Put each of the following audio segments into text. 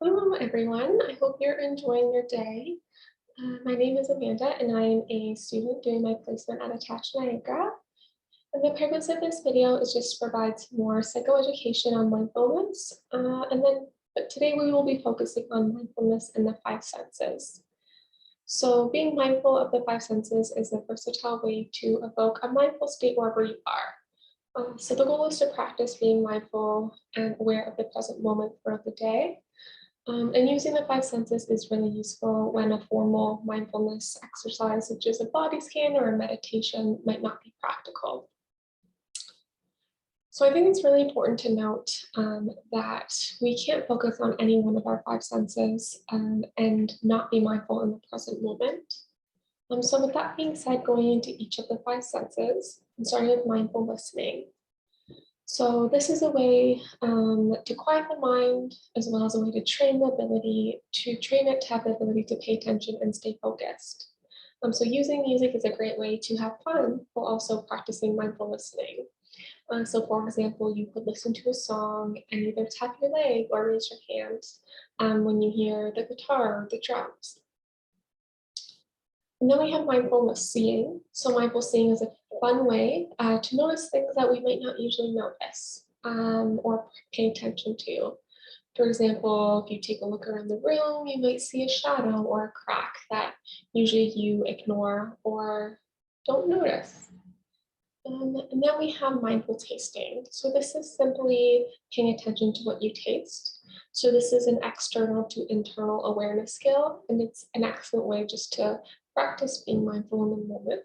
Hello, everyone. I hope you're enjoying your day. My name is Amanda, and I am a student doing my placement at Attach Niagara. And the purpose of this video is just to provide some more psychoeducation on mindfulness. But today we will be focusing on mindfulness and the five senses. So being mindful of the five senses is a versatile way to evoke a mindful state wherever you are. So the goal is to practice being mindful and aware of the present moment throughout the day. And using the five senses is really useful when a formal mindfulness exercise, such as a body scan or a meditation, might not be practical. So I think it's really important to note that we can't focus on any one of our five senses and not be mindful in the present moment. So with that being said, going into each of the five senses, and starting with mindful listening. So this is a way to quiet the mind, as well as a way to train the ability to train it to have the ability to pay attention and stay focused. So using music is a great way to have fun while also practicing mindful listening. So for example, you could listen to a song and either tap your leg or raise your hand when you hear the guitar or the drums. And then we have mindfulness seeing. So mindful seeing is a fun way to notice things that we might not usually notice or pay attention to. For example, if you take a look around the room, you might see a shadow or a crack that usually you ignore or don't notice. And then we have mindful tasting. So this is simply paying attention to what you taste. So this is an external to internal awareness skill, and it's an excellent way just to practice being mindful in the moment.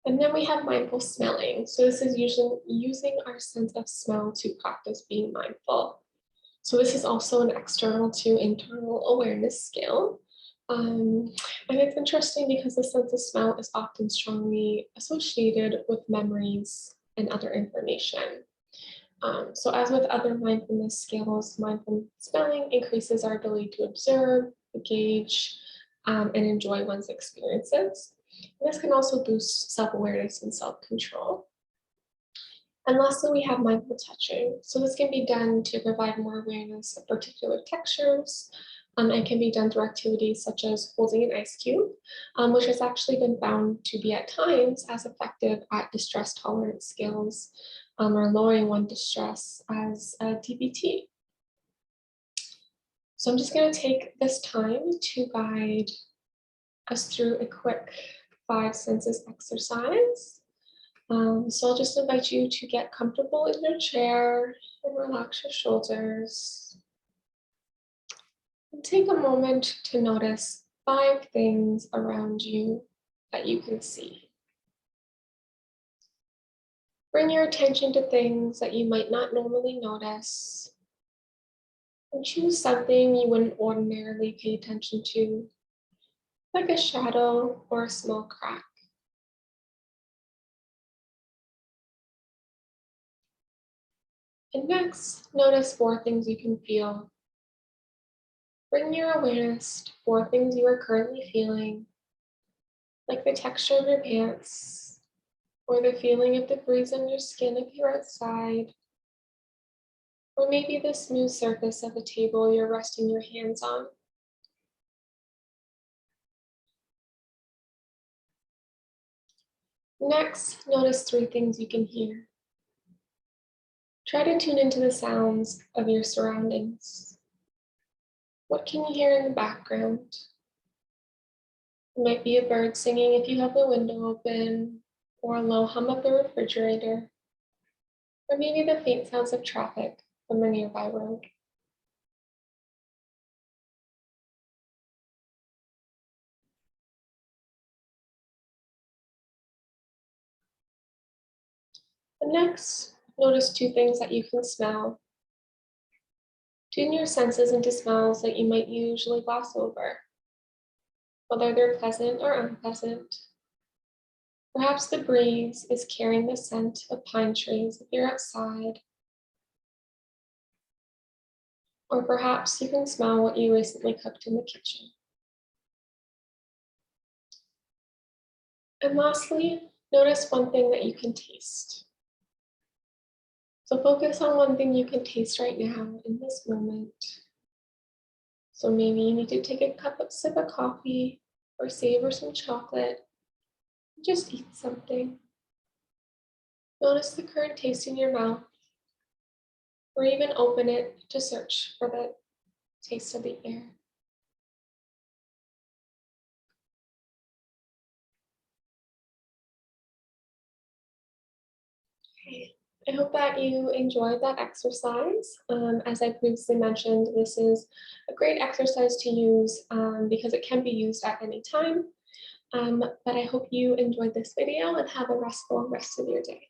And then we have mindful smelling. So this is using our sense of smell to practice being mindful. So this is also an external to internal awareness skill. And it's interesting because the sense of smell is often strongly associated with memories and other information. So as with other mindfulness skills, mindful smelling increases our ability to observe, engage, and enjoy one's experiences. And this can also boost self-awareness and self-control. And lastly, we have mindful touching. So this can be done to provide more awareness of particular textures, and can be done through activities such as holding an ice cube, which has actually been found to be at times as effective at distress tolerance skills or lowering one's distress as a DBT. So I'm just going to take this time to guide us through a quick five senses exercise. So I'll just invite you to get comfortable in your chair and relax your shoulders. And take a moment to notice five things around you that you can see. Bring your attention to things that you might not normally notice. And choose something you wouldn't ordinarily pay attention to, like a shadow or a small crack. And next, notice four things you can feel. Bring your awareness to four things you are currently feeling, like the texture of your pants, or the feeling of the breeze on your skin if you're outside, or maybe the smooth surface of a table you're resting your hands on. Next, notice three things you can hear. Try to tune into the sounds of your surroundings. What can you hear in the background? It might be a bird singing if you have the window open, or a low hum of the refrigerator, or maybe the faint sounds of traffic from a nearby road. And next, notice two things that you can smell. Tune your senses into smells that you might usually gloss over, whether they're pleasant or unpleasant. Perhaps the breeze is carrying the scent of pine trees if you're outside. Or perhaps you can smell what you recently cooked in the kitchen. And lastly, notice one thing that you can taste. So focus on one thing you can taste right now in this moment. So maybe you need to take a sip of coffee or savor some chocolate. Just eat something. Notice the current taste in your mouth, or even open it to search for the taste of the air. Okay. I hope that you enjoyed that exercise. As I previously mentioned, this is a great exercise to use because it can be used at any time. But I hope you enjoyed this video and have a restful rest of your day.